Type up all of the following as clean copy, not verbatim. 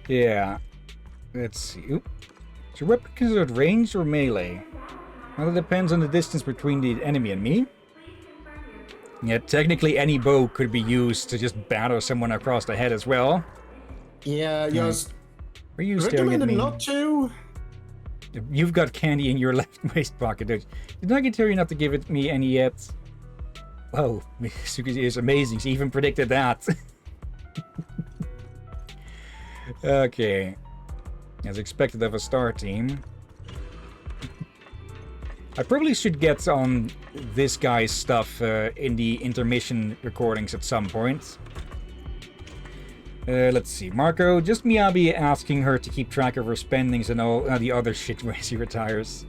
Yeah. Let's see. Oop. Is your weapon considered ranged or melee? Well, it depends on the distance between the enemy and me. Yeah, technically any bow could be used to just batter someone across the head as well. Yeah, just Are you staring at recommended me? not to. You've got candy in your left waist pocket. Did I get tell you not to give it me any yet? Whoa, Suki is amazing. She even predicted that. Okay. As expected of a star team. I probably should get on this guy's stuff in the intermission recordings at some point. Let's see. Marco, just Miyabi asking her to keep track of her spendings and all the other shit when she retires.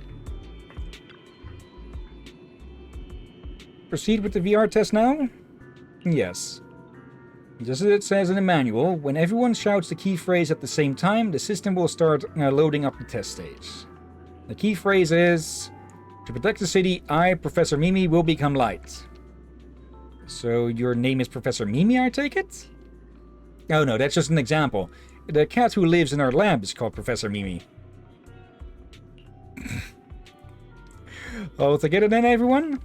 Proceed with the VR test now? Yes. Just as it says in the manual, when everyone shouts the key phrase at the same time, the system will start loading up the test stage. The key phrase is, to protect the city, I, Professor Mimi, will become light. So your name is Professor Mimi, I take it? Oh no, that's just an example. The cat who lives in our lab is called Professor Mimi. All together then, everyone?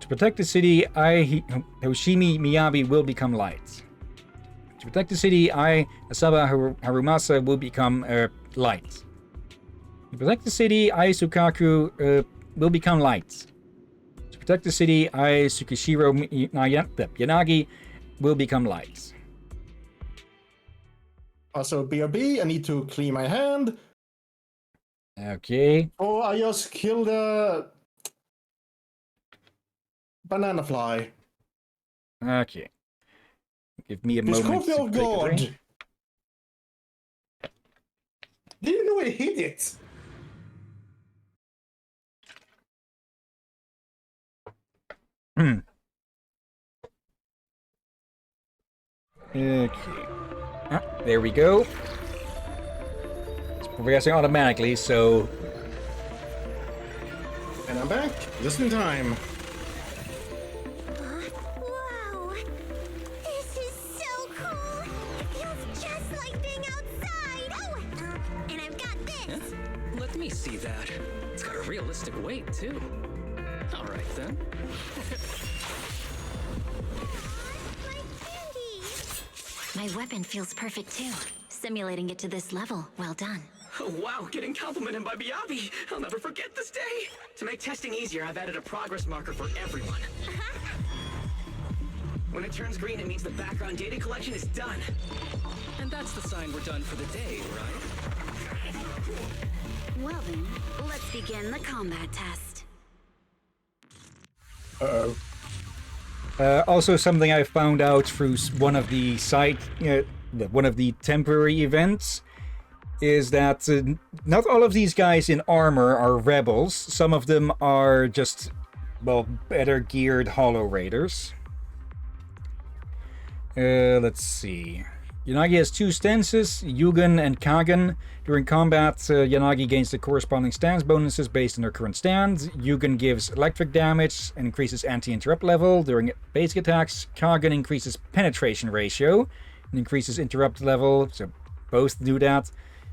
To protect the city, I, Hoshimi Miyabi, will become light. To protect the city, I, Asaba Harumasa, will become light. To protect the city, I, Sukaku, will become light. To protect the city, I, Tsukishiro Yanagi, will become light. Also, BRB, I need to clean my hand. Okay. Oh, I just killed a banana fly. Okay. Give me a This moment coffee to of take a drink. God. Didn't know it hit it. Okay. Ah, there we go. It's progressing automatically, so... And I'm back, just in time. Wow! This is so cool! It feels just like being outside! Oh! And I've got this! Yeah? Let me see that. It's got a realistic weight, too. Alright then. My candy! My weapon feels perfect too. Simulating it to this level. Well done. Oh, wow, getting complimented by Miyabi. I'll never forget this day. To make testing easier, I've added a progress marker for everyone. When it turns green, it means the background data collection is done. And that's the sign we're done for the day, right? Well then, let's begin the combat test. Uh-oh. Also, something I found out through one of the one of the temporary events, is that not all of these guys in armor are rebels. Some of them are just, well, better geared Hollow Raiders. Let's see. Yanagi has two stances, Yugen and Kagen. During combat, Yanagi gains the corresponding stance bonuses based on her current stance. Yugen gives electric damage and increases anti-interrupt level. During basic attacks, Kagen increases penetration ratio and increases interrupt level, so both do that.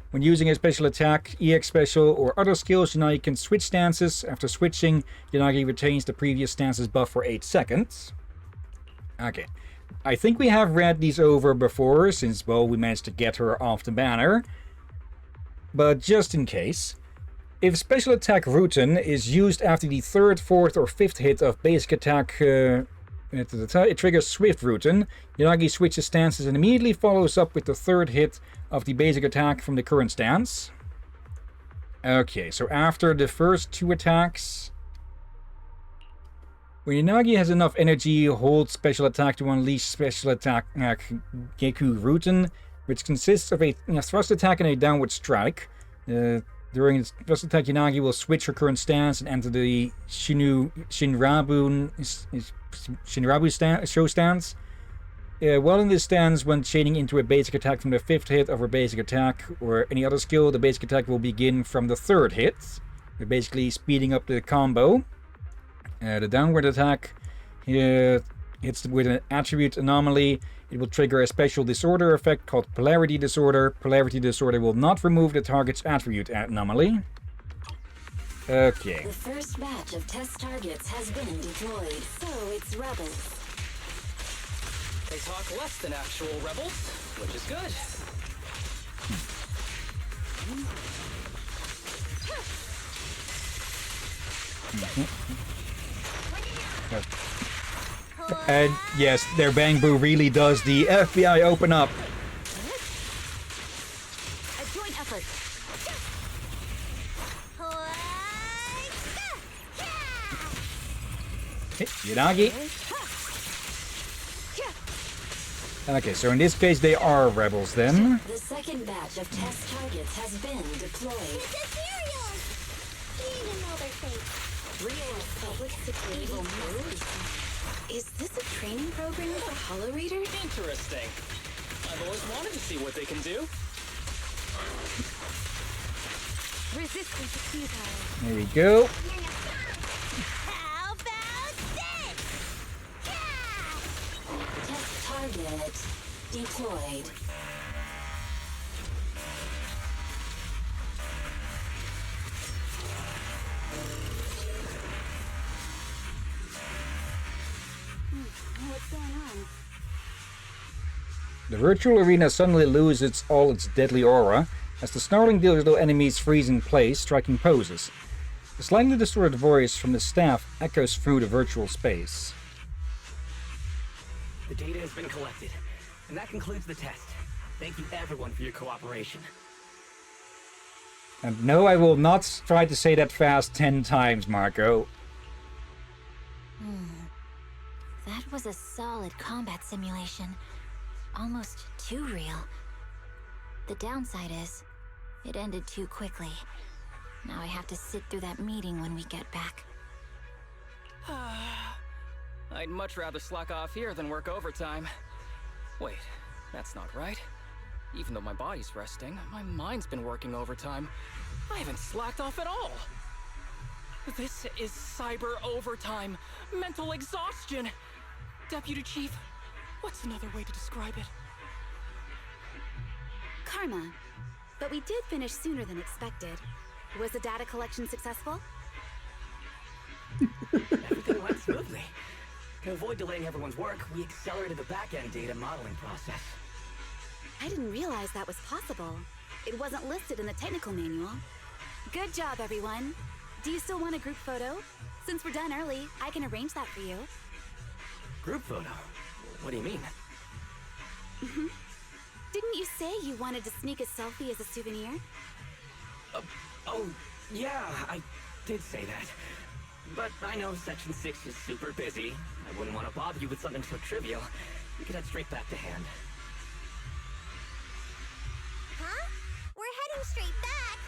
When using a special attack, EX special, or other skills, Yanagi can switch stances. After switching, Yanagi retains the previous stance's buff for 8 seconds. Okay. I think we have read these over before, since, well, we managed to get her off the banner. But just in case, if special attack Ruten is used after the 3rd, 4th, or 5th hit of basic attack, it triggers Swift Ruten. Yanagi switches stances and immediately follows up with the 3rd hit of the basic attack from the current stance. Okay, so after the first 2 attacks... When Yanagi has enough energy, hold special attack to unleash special attack Geku Ruten, which consists of a thrust attack and a downward strike. During its thrust attack, Yanagi will switch her current stance and enter the Shinrabu show stance. While in this stance, when chaining into a basic attack from the 5th hit of her basic attack or any other skill, the basic attack will begin from the 3rd hit, basically speeding up the combo. The downward attack hits with an attribute anomaly. It will trigger a special disorder effect called Polarity Disorder. Polarity Disorder will not remove the target's attribute anomaly. Okay. The first batch of test targets has been deployed, so it's rebels. They talk less than actual rebels, which is good. And yes, their Bang Boo really does the FBI open up. A joint effort. Okay, Yanagi. Okay, so in this case they are rebels then. The second batch of test targets has been deployed. It's a cereal! Eat another thing. Real public security mode? Is this a training program for Hollow Raiders? Interesting. I've always wanted to see what they can do. Resistance is futile. There we go. How about this? Yeah! Test target deployed. What's going on? The virtual arena suddenly loses all its deadly aura as the snarling digital enemies freeze in place, striking poses. The slightly distorted voice from the staff echoes through the virtual space. The data has been collected, and that concludes the test. Thank you everyone for your cooperation. And no, I will not try to say that fast 10 times, Marco. That was a solid combat simulation. Almost too real. The downside is, it ended too quickly. Now I have to sit through that meeting when we get back. I'd much rather slack off here than work overtime. Wait, that's not right. Even though my body's resting, my mind's been working overtime. I haven't slacked off at all. This is cyber overtime. Mental exhaustion. Deputy Chief, what's another way to describe it? Karma. But we did finish sooner than expected. Was the data collection successful? Everything went smoothly. To avoid delaying everyone's work, we accelerated the back-end data modeling process. I didn't realize that was possible. It wasn't listed in the technical manual. Good job, everyone. Do you still want a group photo? Since we're done early, I can arrange that for you. Group photo? What do you mean? Didn't you say you wanted to sneak a selfie as a souvenir? Oh, yeah, I did say that. But I know Section 6 is super busy. I wouldn't want to bother you with something so trivial. We could head straight back to hand. Huh? We're heading straight back.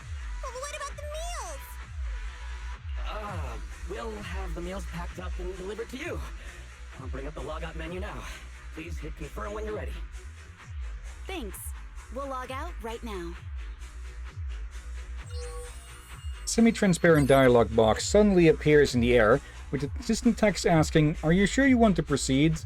But what about the meals? We'll have the meals packed up and delivered to you. I'll bring up the logout menu now. Please hit confirm when you're ready. Thanks. We'll log out right now. Semi-transparent dialog box suddenly appears in the air, with a distant text asking, "Are you sure you want to proceed?"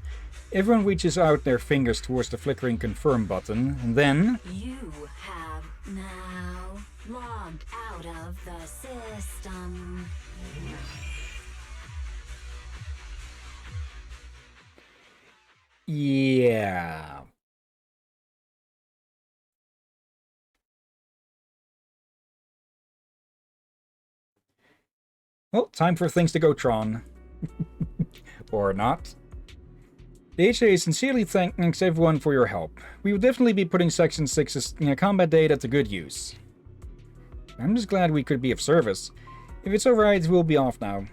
Everyone reaches out their fingers towards the flickering confirm button, and then... You have now logged out of the system. Yeah... Well, time for things to go Tron. Or not. The HA sincerely thanks everyone for your help. We will definitely be putting Section 6's combat data to good use. I'm just glad we could be of service. If it's alright, we'll be off now.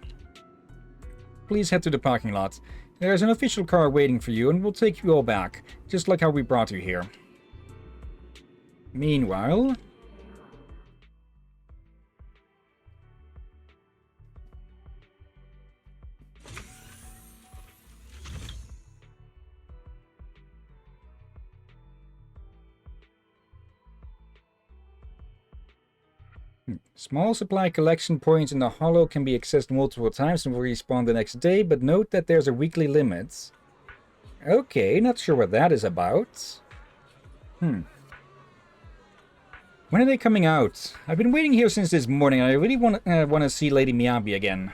Please head to the parking lot. There's an official car waiting for you and we'll take you all back, just like how we brought you here. Meanwhile... Small supply collection points in the hollow can be accessed multiple times and will respawn the next day, but note that there's a weekly limit. Okay, not sure what that is about. When are they coming out? I've been waiting here since this morning, and I really want to see Lady Miyabi again.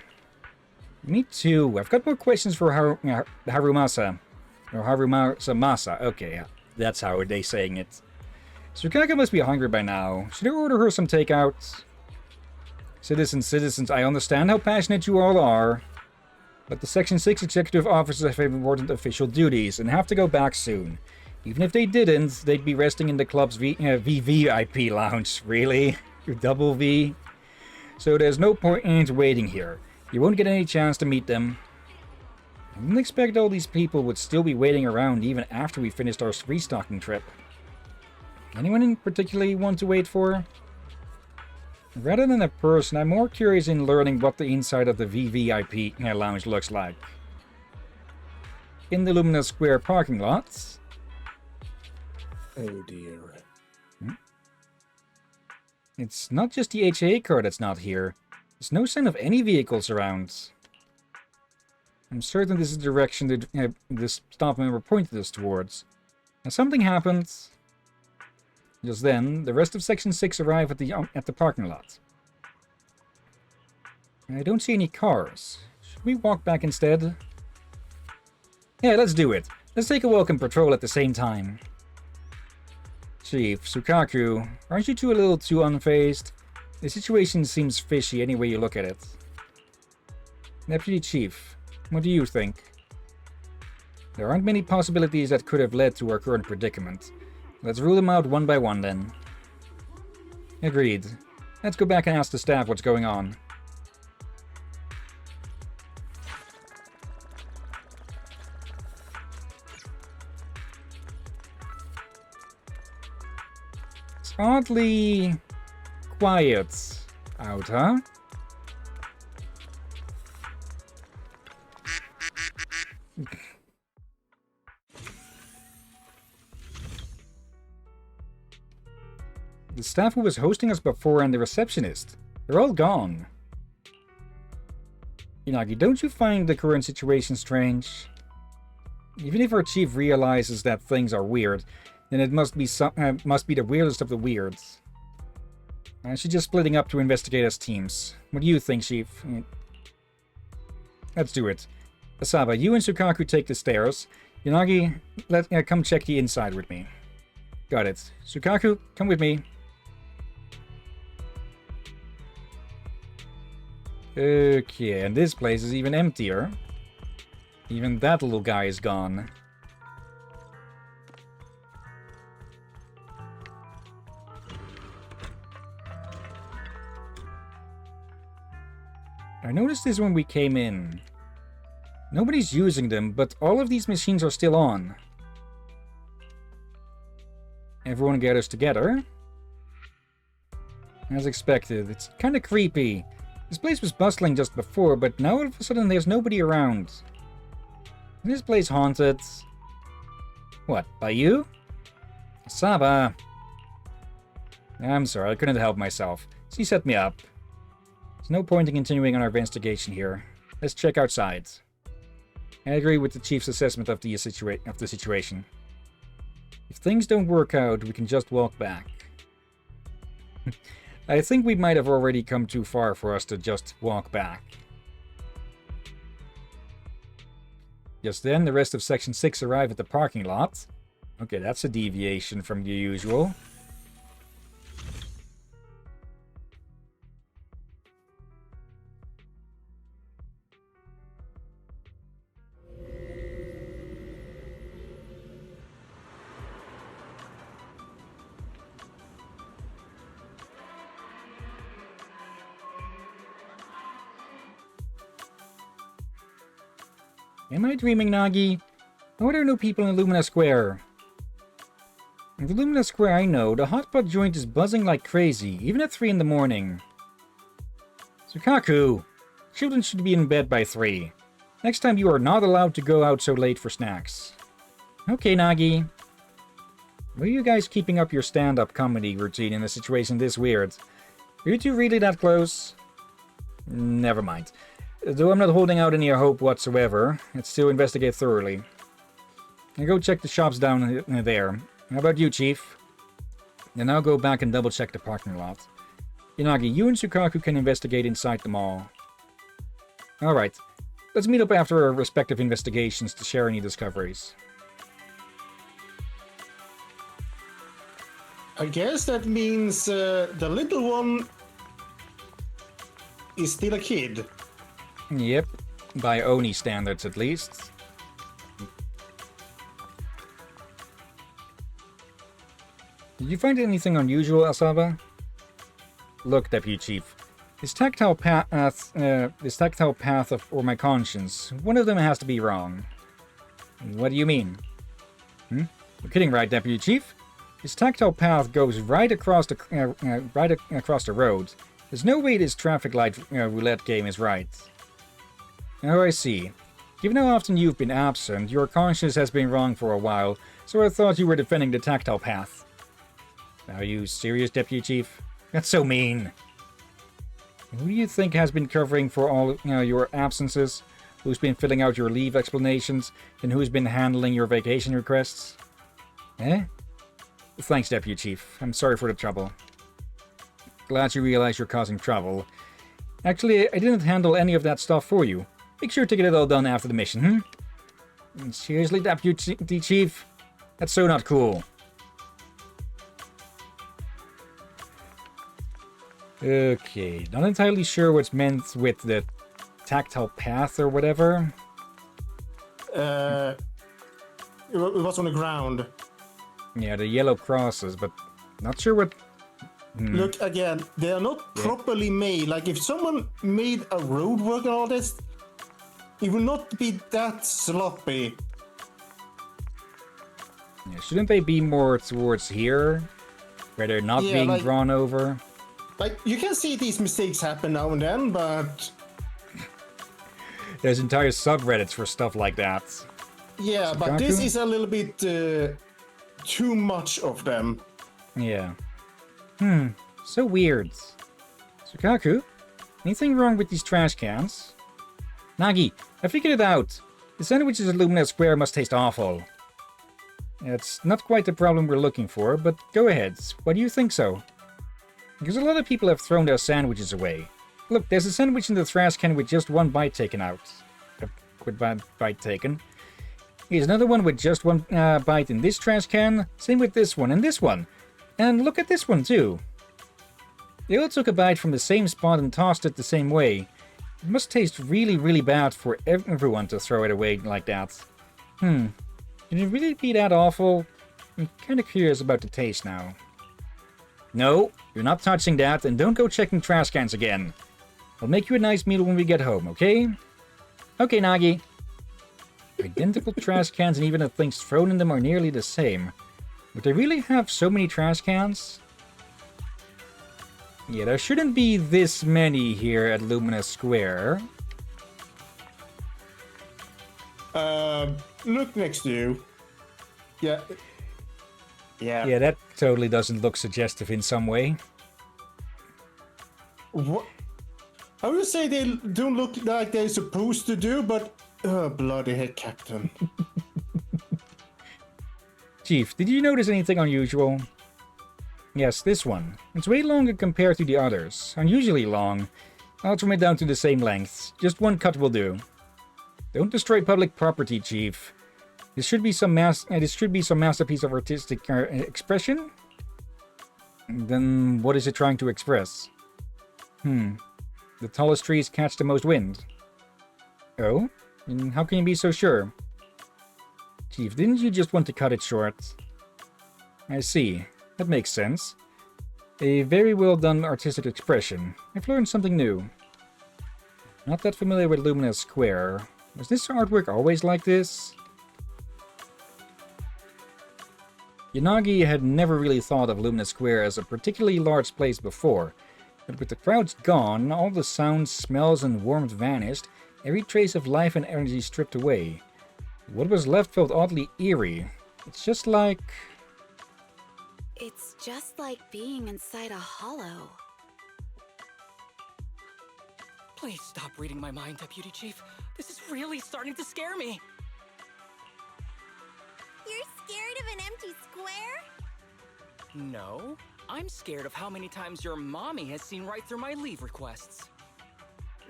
Me too. I've got more questions for Harumasa. Or Harumasa Masa. Okay, yeah, that's how they're saying it. Tsukaka must be hungry by now. Should I order her some takeout? Citizens, I understand how passionate you all are. But the Section 6 executive officers have important official duties and have to go back soon. Even if they didn't, they'd be resting in the club's VVIP lounge. Really? Double V? So there's no point in waiting here. You won't get any chance to meet them. I didn't expect all these people would still be waiting around even after we finished our restocking trip. Anyone in particular you want to wait for? Rather than a person, I'm more curious in learning what the inside of the VVIP lounge looks like. In the Lumina Square parking lot. Oh dear. It's not just the HA car that's not here. There's no sign of any vehicles around. I'm certain this is the direction that this staff member pointed us towards. Now something happened. Just then, the rest of Section 6 arrive at the parking lot. I don't see any cars. Should we walk back instead? Yeah, let's do it. Let's take a walk and patrol at the same time. Chief, Sukaku, aren't you two a little too unfazed? The situation seems fishy any way you look at it. Deputy Chief, what do you think? There aren't many possibilities that could have led to our current predicament. Let's rule them out one by one, then. Agreed. Let's go back and ask the staff what's going on. It's oddly quiet out, huh? The staff who was hosting us before and the receptionist. They're all gone. Inagi, don't you find the current situation strange? Even if our chief realizes that things are weird, then it must be the weirdest of the weirds. She's just splitting up to investigate as teams. What do you think, Chief? Let's do it. Asaba, you and Sukaku take the stairs. Yanagi, come check the inside with me. Got it. Sukaku, come with me. Okay, and this place is even emptier. Even that little guy is gone. I noticed this when we came in. Nobody's using them, but all of these machines are still on. Everyone gathers together. As expected, it's kind of creepy. This place was bustling just before, but now all of a sudden there's nobody around. Is this place haunted? What, by you? Saba! I'm sorry, I couldn't help myself. She set me up. There's no point in continuing on our investigation here. Let's check outside. I agree with the chief's assessment of the situation. If things don't work out, we can just walk back. I think we might have already come too far for us to just walk back. Just then, the rest of Section 6 arrive at the parking lot. Okay, that's a deviation from the usual. Am I dreaming, Nagi? Why are there no people in Lumina Square? In the Lumina Square I know, the hotpot joint is buzzing like crazy, even at 3 in the morning. Sukaku! Children should be in bed by 3. Next time you are not allowed to go out so late for snacks. Okay, Nagi. Were you guys keeping up your stand-up comedy routine in a situation this weird? Are you two really that close? Never mind. Though I'm not holding out any hope whatsoever, let's still investigate thoroughly. And go check the shops down there. How about you, Chief? And now go back and double check the parking lot. Yanagi, you and Sukaku can investigate inside the mall. Alright. Let's meet up after our respective investigations to share any discoveries. I guess that means the little one is still a kid. Yep. By Oni standards, at least. Did you find anything unusual, Asaba? Look, Deputy Chief. This tactile path or my conscience, one of them has to be wrong. What do you mean? You're kidding, right, Deputy Chief? This tactile path goes right across the road. There's no way this traffic light roulette game is right. Oh, I see. Given how often you've been absent, your conscience has been wrong for a while, so I thought you were defending the tactile path. Are you serious, Deputy Chief? That's so mean. Who do you think has been covering for all your absences? Who's been filling out your leave explanations? And who's been handling your vacation requests? Eh? Thanks, Deputy Chief. I'm sorry for the trouble. Glad you realize you're causing trouble. Actually, I didn't handle any of that stuff for you. Make sure to get it all done after the mission, Seriously, Deputy Chief? That's so not cool. Okay, not entirely sure what's meant with the tactile path or whatever. It was on the ground. Yeah, the yellow crosses, but not sure what... Look, again, they are not properly made. Like, if someone made a roadwork and all this, it would not be that sloppy. Yeah, shouldn't they be more towards here? Where they're not being like, drawn over? Like, you can see these mistakes happen now and then, but... There's entire subreddits for stuff like that. Yeah, but this is a little bit too much of them. Yeah. So weird. Sukaku, anything wrong with these trash cans? Nagi, I figured it out. The sandwiches at Lumina Square must taste awful. It's not quite the problem we're looking for, but go ahead. Why do you think so? Because a lot of people have thrown their sandwiches away. Look, there's a sandwich in the trash can with just one bite taken out. Bite taken. Here's another one with just one bite in this trash can. Same with this one and this one. And look at this one too. They all took a bite from the same spot and tossed it the same way. It must taste really, really bad for everyone to throw it away like that. Can it really be that awful? I'm kind of curious about the taste now. No, you're not touching that, and don't go checking trash cans again. I'll make you a nice meal when we get home, okay? Okay, Nagi. Identical trash cans, and even the things thrown in them are nearly the same. Would they really have so many trash cans? Yeah, there shouldn't be this many here at Lumina Square. Look next to you. Yeah. Yeah, that totally doesn't look suggestive in some way. What? I would say they don't look like they're supposed to do, but... bloody heck, Captain. Chief, did you notice anything unusual? Yes, this one. It's way longer compared to the others. Unusually long. I'll trim it down to the same length. Just one cut will do. Don't destroy public property, Chief. This should be some masterpiece of artistic expression? Then what is it trying to express? The tallest trees catch the most wind. Oh? And how can you be so sure? Chief, didn't you just want to cut it short? I see. That makes sense. A very well done artistic expression. I've learned something new. Not that familiar with Lumina Square. Was this artwork always like this? Yanagi had never really thought of Lumina Square as a particularly large place before, but with the crowds gone, all the sounds, smells, and warmth vanished, every trace of life and energy stripped away. What was left felt oddly eerie. It's just like being inside a hollow. Please stop reading my mind, Deputy Chief. This is really starting to scare me. empty square? No, I'm scared of how many times your mommy has seen right through my leave requests.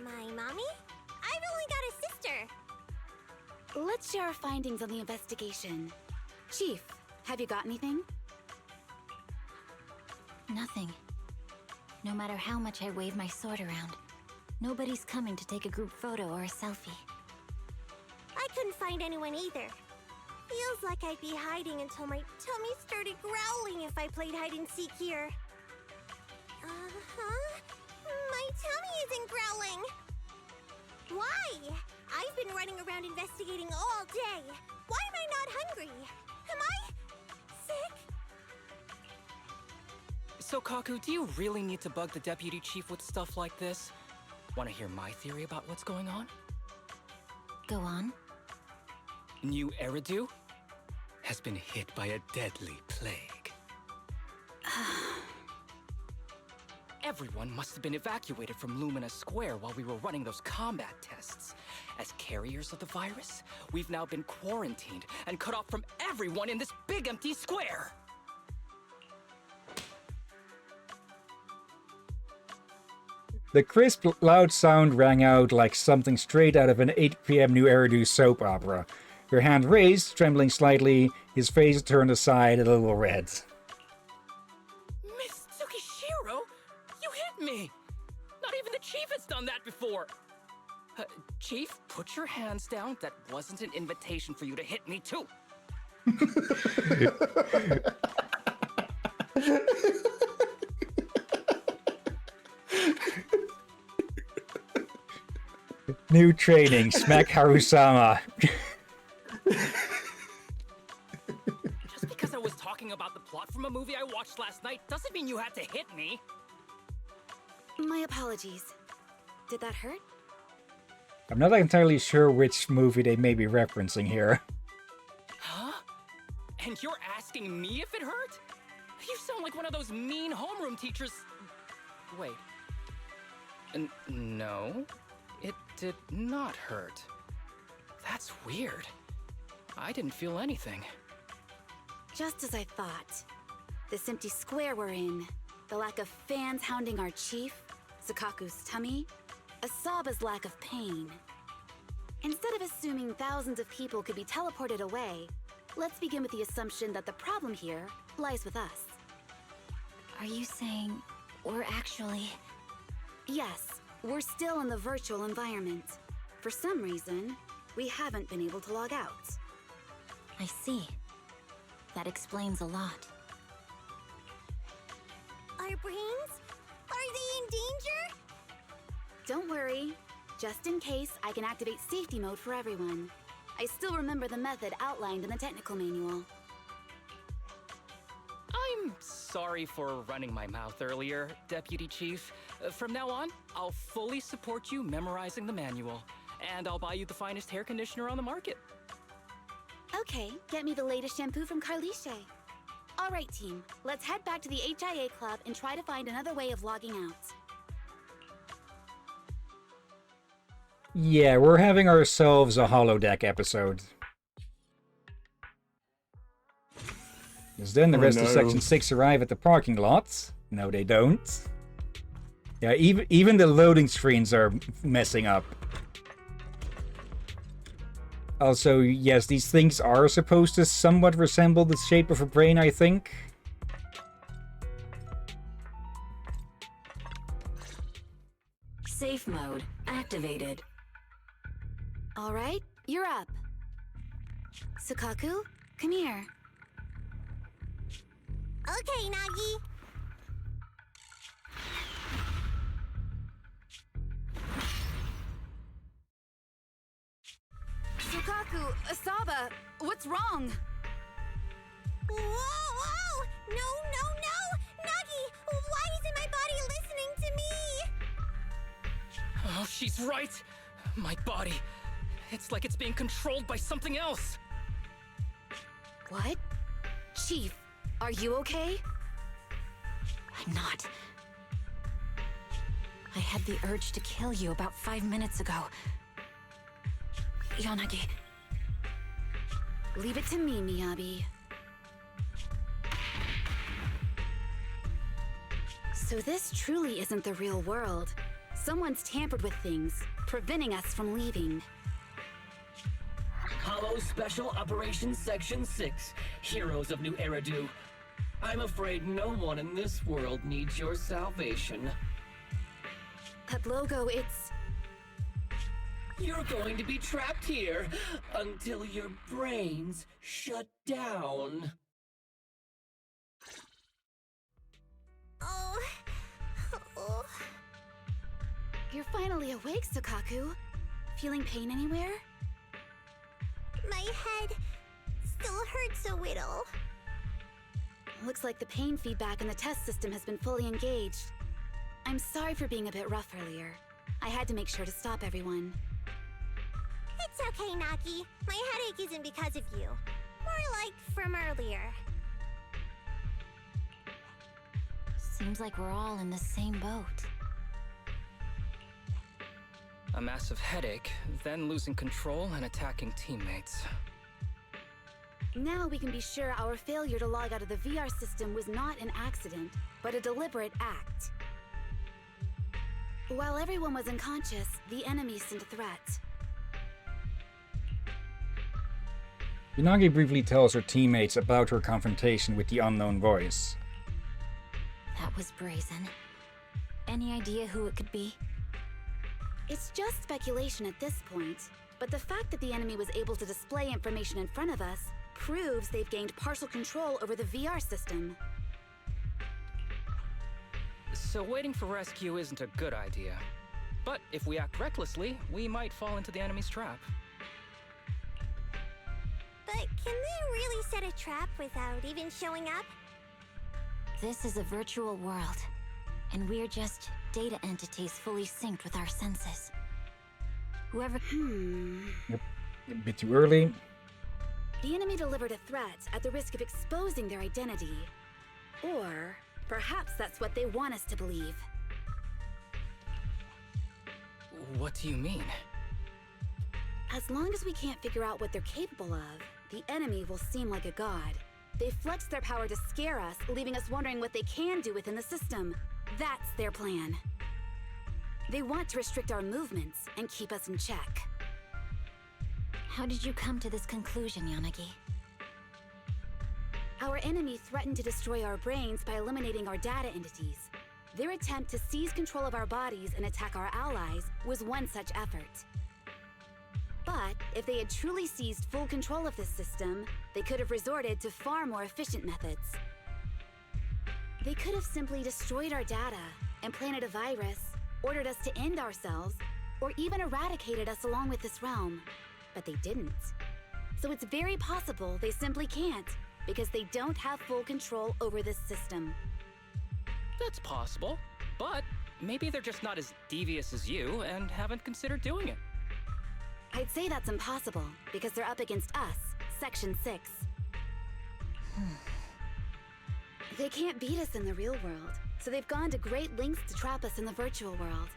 My mommy? I've only got a sister. Let's share our findings on the investigation. Chief, have you got anything? Nothing. No matter how much I wave my sword around, nobody's coming to take a group photo or a selfie. I couldn't find anyone either. Feels like I'd be hiding until my tummy started growling if I played hide and seek here. Uh-huh. My tummy isn't growling. Why? I've been running around investigating all day. Why am I not hungry? Am I sick? So, Kaku, do you really need to bug the deputy chief with stuff like this? Want to hear my theory about what's going on? Go on. New Eridu has been hit by a deadly plague. Everyone must have been evacuated from Lumina Square while we were running those combat tests. As carriers of the virus, we've now been quarantined and cut off from everyone in this big empty square. The crisp, loud sound rang out like something straight out of an 8 p.m. New Eridu soap opera. Her hand raised, trembling slightly, his face turned aside a little red. Miss Tsukishiro, you hit me! Not even the chief has done that before! Chief, put your hands down. That wasn't an invitation for you to hit me, too. New training, smack Harusama. Just because I was talking about the plot from a movie I watched last night doesn't mean you had to hit me. My apologies. Did that hurt? I'm not entirely sure which movie they may be referencing here. Huh? And you're asking me if it hurt? You sound like one of those mean homeroom teachers. Wait. No, it did not hurt. That's weird. I didn't feel anything. Just as I thought. This empty square we're in, the lack of fans hounding our chief, Sakaku's tummy, Asaba's lack of pain. Instead of assuming thousands of people could be teleported away, let's begin with the assumption that the problem here lies with us. Are you saying we're actually... Yes, we're still in the virtual environment. For some reason, we haven't been able to log out. I see. That explains a lot. Our brains? Are they in danger? Don't worry. Just in case, I can activate safety mode for everyone. I still remember the method outlined in the technical manual. I'm sorry for running my mouth earlier, Deputy Chief. From now on, I'll fully support you memorizing the manual, and I'll buy you the finest hair conditioner on the market. Okay, get me the latest shampoo from Carliche. All right, team, let's head back to the HIA Club and try to find another way of logging out. Yeah, we're having ourselves a holodeck episode. Because then the rest of Section 6 arrive at the parking lot. No, they don't. Yeah, even the loading screens are messing up. Also, yes, these things are supposed to somewhat resemble the shape of a brain, I think. Safe mode activated. All right, you're up. Sukaku, come here. Okay, Nagi. Sukaku, Asaba, what's wrong? Whoa, whoa! No, no, no! Nagi, why isn't my body listening to me? Oh, she's right! My body. It's like it's being controlled by something else. What? Chief, are you okay? I'm not. I had the urge to kill you about 5 minutes ago. Yanagi. Leave it to me, Miyabi. So this truly isn't the real world. Someone's tampered with things, preventing us from leaving. Hollow Special Operations Section 6, Heroes of New Eridu. I'm afraid no one in this world needs your salvation. That logo, it's... You're going to be trapped here until your brains shut down. Oh. Oh. You're finally awake, Sukaku. Feeling pain anywhere? My head still hurts a little. Looks like the pain feedback in the test system has been fully engaged. I'm sorry for being a bit rough earlier. I had to make sure to stop everyone. It's okay, Nagi. My headache isn't because of you. More like from earlier. Seems like we're all in the same boat. A massive headache, then losing control and attacking teammates. Now we can be sure our failure to log out of the VR system was not an accident, but a deliberate act. While everyone was unconscious, the enemy sent a threat. Yanagi briefly tells her teammates about her confrontation with the unknown voice. That was brazen. Any idea who it could be? It's just speculation at this point, but the fact that the enemy was able to display information in front of us proves they've gained partial control over the VR system. So waiting for rescue isn't a good idea. But if we act recklessly, we might fall into the enemy's trap. But can they really set a trap without even showing up? This is a virtual world, and we're just data entities fully synced with our senses. Whoever... A bit too early. The enemy delivered a threat at the risk of exposing their identity. Or perhaps that's what they want us to believe. What do you mean? As long as we can't figure out what they're capable of, the enemy will seem like a god. They flex their power to scare us, leaving us wondering what they can do within the system. That's their plan. They want to restrict our movements and keep us in check. How did you come to this conclusion, Yanagi? Our enemy threatened to destroy our brains by eliminating our data entities. Their attempt to seize control of our bodies and attack our allies was one such effort. But if they had truly seized full control of this system, they could have resorted to far more efficient methods. They could have simply destroyed our data, implanted a virus, ordered us to end ourselves, or even eradicated us along with this realm. But they didn't. So it's very possible they simply can't, because they don't have full control over this system. That's possible, but maybe they're just not as devious as you and haven't considered doing it. I'd say that's impossible, because they're up against us, Section 6. They can't beat us in the real world, so they've gone to great lengths to trap us in the virtual world.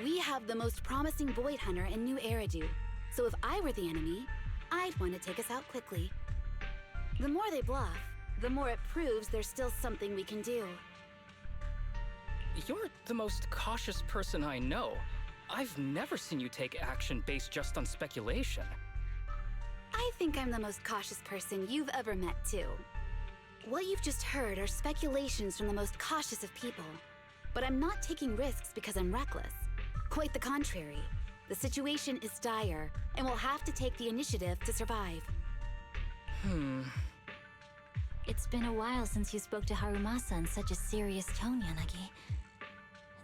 We have the most promising Void Hunter in New Eridu, so if I were the enemy, I'd want to take us out quickly. The more they bluff, the more it proves there's still something we can do. You're the most cautious person I know. I've never seen you take action based just on speculation. I think I'm the most cautious person you've ever met, too. What you've just heard are speculations from the most cautious of people. But I'm not taking risks because I'm reckless. Quite the contrary. The situation is dire, and we'll have to take the initiative to survive. It's been a while since you spoke to Harumasa in such a serious tone, Yanagi.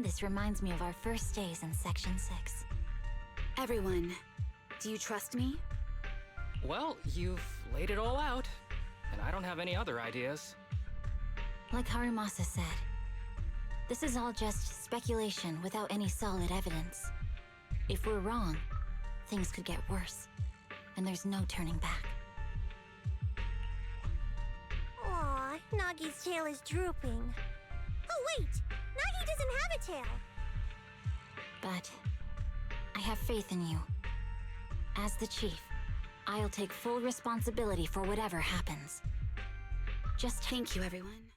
This reminds me of our first days in Section 6. Everyone, do you trust me? Well, you've laid it all out, and I don't have any other ideas. Like Harumasa said, this is all just speculation without any solid evidence. If we're wrong, things could get worse, and there's no turning back. Aw, Nagi's tail is drooping. Oh wait! Nagi doesn't have a tail! But I have faith in you. As the chief, I'll take full responsibility for whatever happens. Just Thank you, everyone.